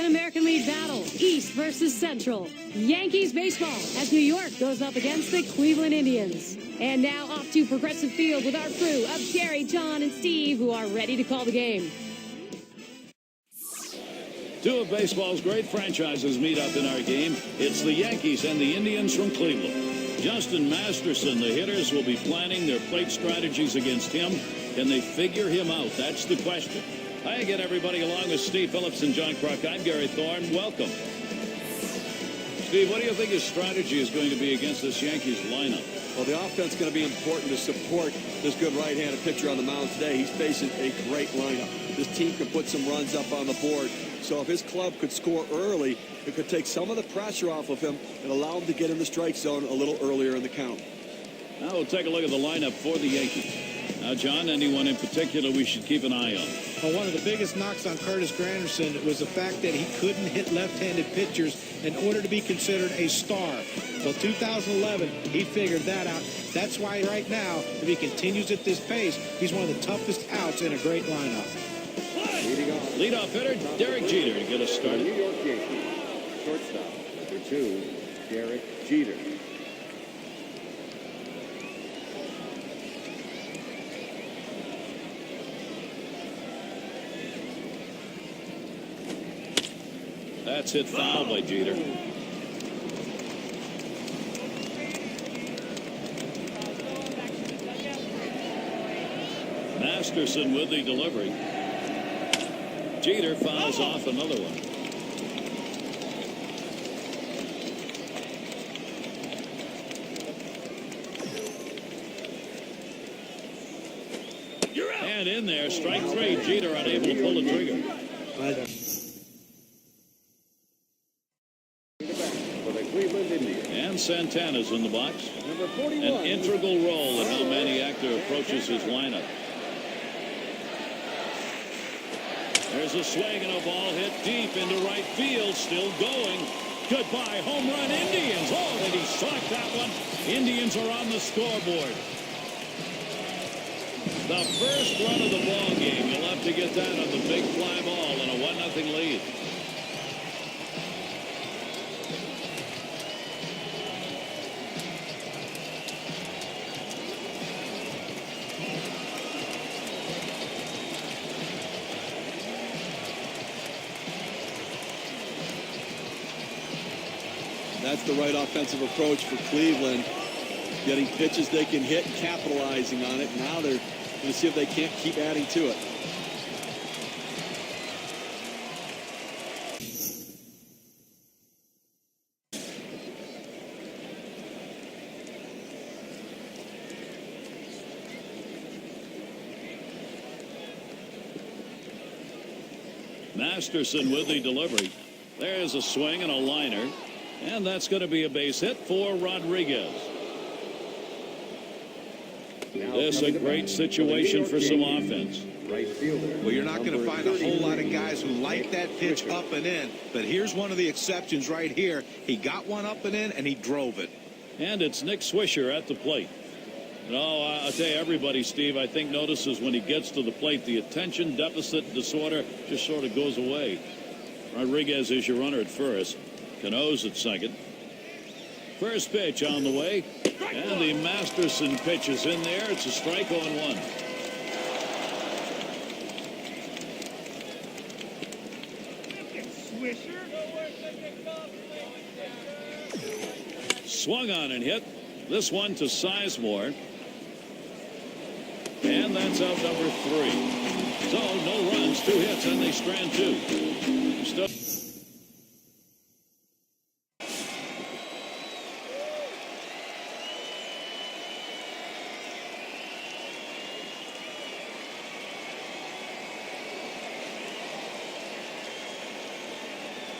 An American League battle, East versus Central. Yankees baseball as New York goes up against the Cleveland Indians. And now off to Progressive Field with our crew of Jerry, John, and Steve, who are ready to call the game. Two of baseball's great franchises meet up in our game. It's the Yankees and the Indians from Cleveland. Justin Masterson, the hitters, will be planning their plate strategies against him. Can they figure him out? That's the question. Hi again, everybody, along with Steve Phillips and John Kruk. I'm Gary Thorne. Welcome. Steve, what do you think his strategy is going to be against this Yankees lineup? Well, the offense is going to be important to support this good right-handed pitcher on the mound today. He's facing a great lineup. This team can put some runs up on the board. So if his club could score early, it could take some of the pressure off of him and allow him to get in the strike zone a little earlier in the count. Now we'll take a look at the lineup for the Yankees. Now, John, anyone in particular we should keep an eye on? Well, one of the biggest knocks on Curtis Granderson was the fact that he couldn't hit left-handed pitchers in order to be considered a star. Well, 2011, he figured that out. That's why right now, if he continues at this pace, he's one of the toughest outs in a great lineup. Leadoff hitter, Derek Jeter to get us started. New York Yankees, shortstop, number 2, Derek Jeter. That's hit foul by Jeter. Masterson with the delivery. Jeter fouls off another one. And in there, strike 3. Jeter unable to pull the trigger. And Santana's in the box. Number 41. An integral role in how Manny Actor approaches his lineup. There's a swing and a ball hit deep into right field. Still going. Goodbye, home run, Indians. Oh, did he strike that one? Indians are on the scoreboard. The first run of the ball game. You'll have to get that on the big fly ball in a 1-0 lead. That's the right offensive approach for Cleveland. Getting pitches they can hit, capitalizing on it. Now they're going to see if they can't keep adding to it. Masterson with the delivery. There's a swing and a liner. And that's going to be a base hit for Rodriguez. This is a great situation for some offense. Well, you're not going to find a whole lot of guys who like that pitch up and in. But here's one of the exceptions right here. He got one up and in, and he drove it. And it's Nick Swisher at the plate. I'll tell you, everybody, Steve, I think notices when he gets to the plate, the attention deficit disorder just sort of goes away. Rodriguez is your runner at first. Cano's at second. First pitch on the way. And the Masterson pitch is in there. It's a strike on 1. Swung on and hit. This one to Sizemore. And that's out number 3. So no runs, 2 hits, and they strand 2.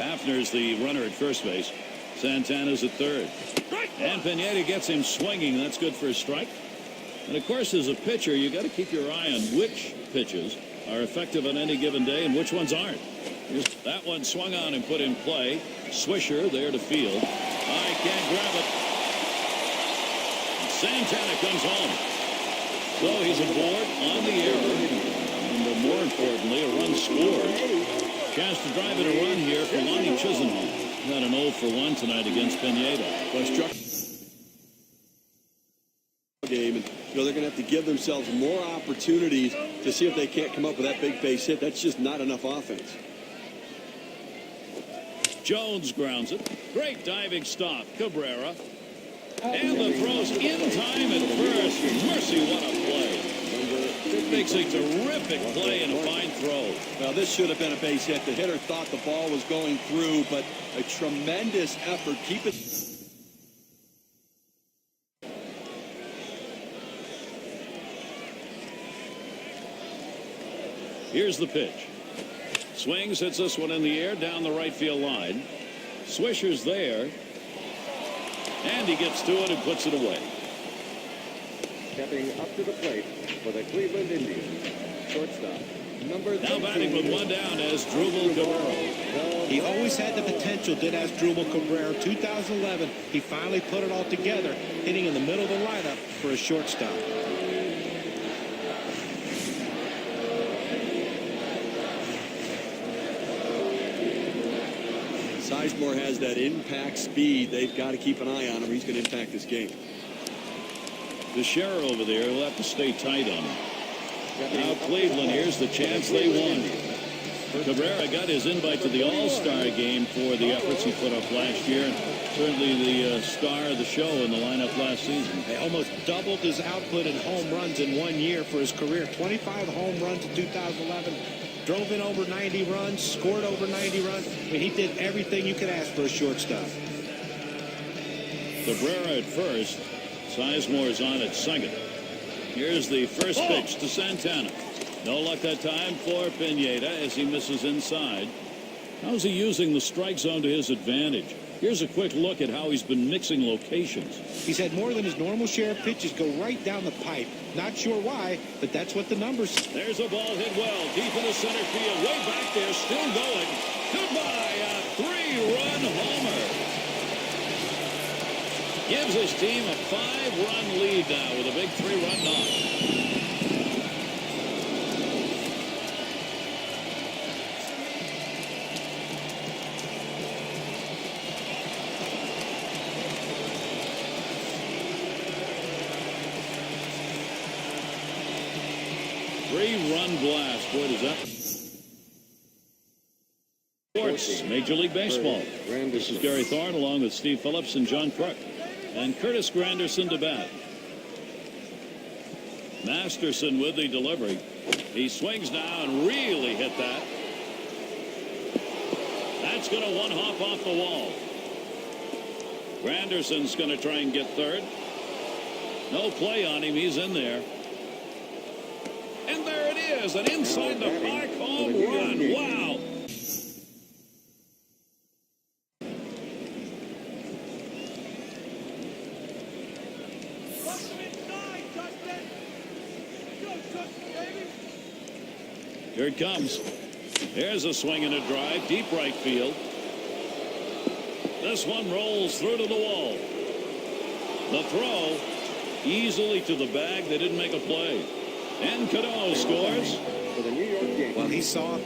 Hafner's the runner at first base. Santana's at third. And Pineda gets him swinging. That's good for a strike. And, of course, as a pitcher, you got to keep your eye on which pitches are effective on any given day and which ones aren't. That one swung on and put in play. Swisher there to field. I can't grab it. Santana comes home. So he's aboard on the error. And more importantly, a run scored. Chance to drive it a run here for Lonnie Chisenhall. Got an 0 for 1 tonight against Pineda. Well, struck game, and they're going to have to give themselves more opportunities to see if they can't come up with that big base hit. That's just not enough offense. Jones grounds it. Great diving stop. Cabrera. And the throw's in time at first. Mercy, what a play. Makes a terrific play and a fine throw. Well, this should have been a base hit. The hitter thought the ball was going through, but a tremendous effort. Keep it. Here's the pitch. Swings, hits this one in the air down the right field line. Swisher's there. And he gets to it and puts it away. Stepping up to the plate for the Cleveland Indians, shortstop, number 13. Now batting with one down as Drupal Cabrera. He always had the potential, did as Drupal Cabrera. 2011, he finally put it all together, hitting in the middle of the lineup for a shortstop. Sizemore has that impact speed. They've got to keep an eye on him. He's going to impact this game. The share over there will have to stay tight on him. Now Cleveland, here's the chance they won. Cabrera got his invite to the All-Star game for the efforts he put up last year. And certainly the star of the show in the lineup last season. They almost doubled his output in home runs in 1 year for his career. 25 home runs in 2011. Drove in over 90 runs, scored over 90 runs. I mean, he did everything you could ask for a shortstop. Cabrera at first. Sizemore's on at second. Here's the first pitch to Santana. No luck that time for Pineda as he misses inside. How's he using the strike zone to his advantage? Here's a quick look at how he's been mixing locations. He's had more than his normal share of pitches go right down the pipe. Not sure why, but that's what the numbers say. There's a ball hit well, deep in the center field, way back there, still going. Goodbye, a 3-run homer. Gives his team a 5-run lead now with a big 3-run knock. Three-run blast. Boy, does that... Sports, Major League Baseball. This is Gary Thorne along with Steve Phillips and John Crook. And Curtis Granderson to bat. Masterson with the delivery. He swings now and really hit that. That's going to one-hop off the wall. Granderson's going to try and get third. No play on him. He's in there. And there it is, an inside the park home run. Wow. Here it comes. Here's a swing and a drive, deep right field. This one rolls through to the wall. The throw easily to the bag. They didn't make a play. And Cano scores. For the New York Yankees. Well, he saw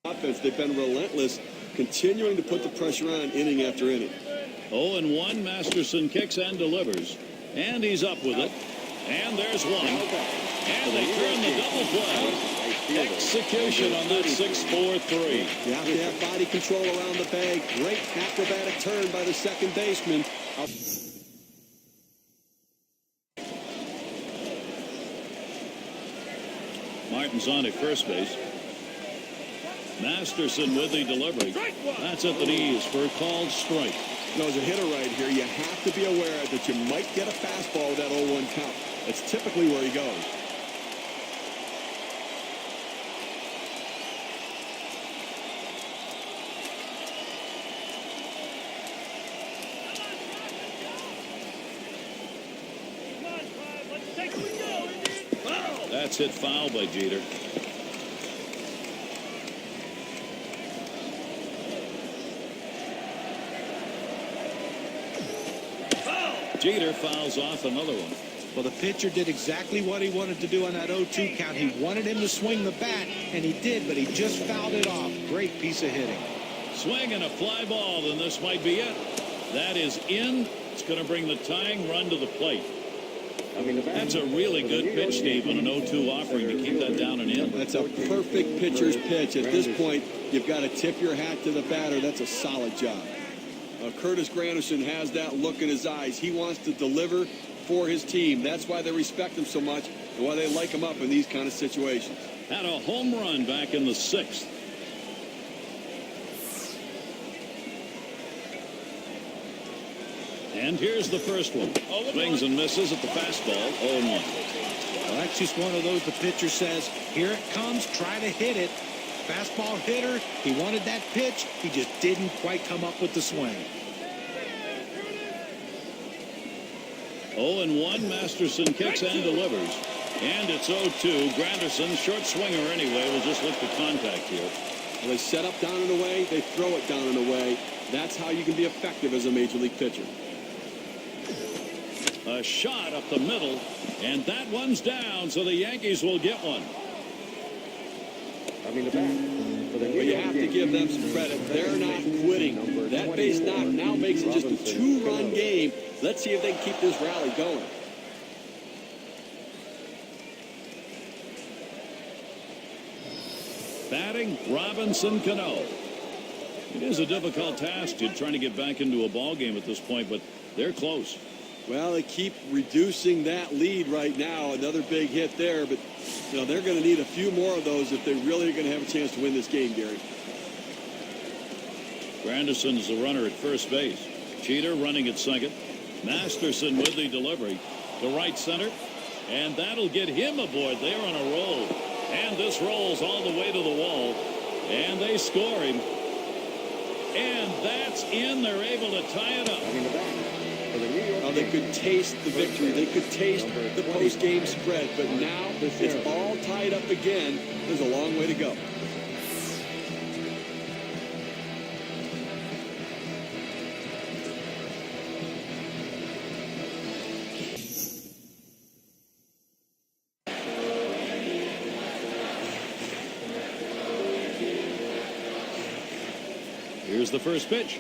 Offense, they've been relentless, continuing to put the pressure on inning after inning. 0-1, Masterson kicks and delivers. And he's up with it. And there's one. And they turn the double play. Execution on that 6-4-3. You have to have body control around the bag. Great acrobatic turn by the second baseman. Martin's on at first base. Masterson with the delivery. That's at the knees for a called strike. You know, as a hitter right here, you have to be aware that you might get a fastball with that 0-1 count. That's typically where he goes. That's hit foul by Jeter. Jeter fouls off another one. Well, the pitcher did exactly what he wanted to do on that 0-2 count. He wanted him to swing the bat, and he did, but he just fouled it off. Great piece of hitting. Swing and a fly ball, then this might be it. That is in. It's going to bring the tying run to the plate. That's a really good pitch, Steve, on an 0-2 offering to keep that down and in. That's a perfect pitcher's pitch. At this point, you've got to tip your hat to the batter. That's a solid job. Curtis Granderson has that look in his eyes. He wants to deliver for his team. That's why they respect him so much and why they like him up in these kind of situations. Had a home run back in the 6th. And here's the first one. Swings and misses at the fastball. 0-1. Well, that's just one of those the pitcher says, here it comes, try to hit it. Fastball hitter, he wanted that pitch. He just didn't quite come up with the swing. 0-1. Masterson kicks and delivers. And it's 0-2. Granderson, short swinger anyway. We'll just look for contact here. Well, they set up down and away. They throw it down and away. That's how you can be effective as a major league pitcher. A shot up the middle, and that one's down, so the Yankees will get one. But you have to give them some credit. They're not quitting. That base knock now makes it just a 2-run game. Let's see if they can keep this rally going. Batting, Robinson Cano. It is a difficult task trying to get back into a ball game at this point, but they're close. Well, they keep reducing that lead right now. Another big hit there, but you know they're going to need a few more of those if they really are going to have a chance to win this game, Gary. Granderson's the runner at first base. Cheater running at second. Masterson with the delivery to right center, and that'll get him aboard. They're on a roll, and this rolls all the way to the wall, and they score him, and that's in. They're able to tie it up. They could taste the victory. They could taste the post-game spread. But now it's all tied up again. There's a long way to go. Here's the first pitch.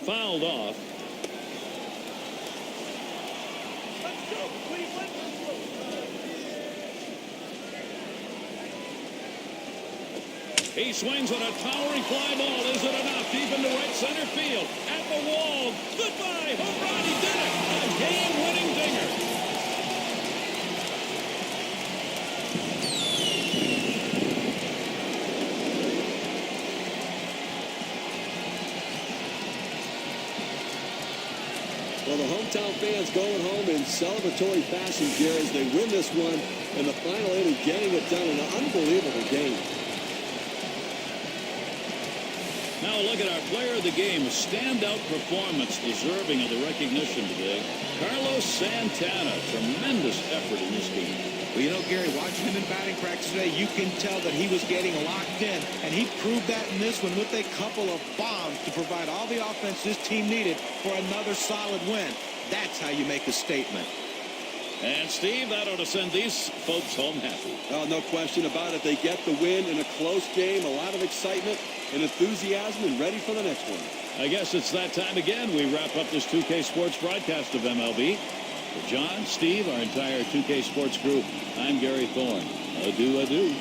Fouled off. He swings on a towering fly ball. Is it enough? Deep into right center field. At the wall. Goodbye. Home run. He did it. A game-winning dinger. Well, the hometown fans going home in celebratory fashion, Gary, as they win this one in the final inning, getting it done in an unbelievable game. Now look at our player of the game, a standout performance deserving of the recognition today. Carlos Santana, tremendous effort in this game. Well, you know, Gary, watching him in batting practice today, you can tell that he was getting locked in, and he proved that in this one with a couple of bombs to provide all the offense this team needed for another solid win. That's how you make a statement. And, Steve, that ought to send these folks home happy. Oh, no question about it. They get the win in a close game, a lot of excitement and enthusiasm, and ready for the next one. I guess it's that time again. We wrap up this 2K Sports broadcast of MLB. For John, Steve, our entire 2K Sports crew, I'm Gary Thorne. Adieu, adieu.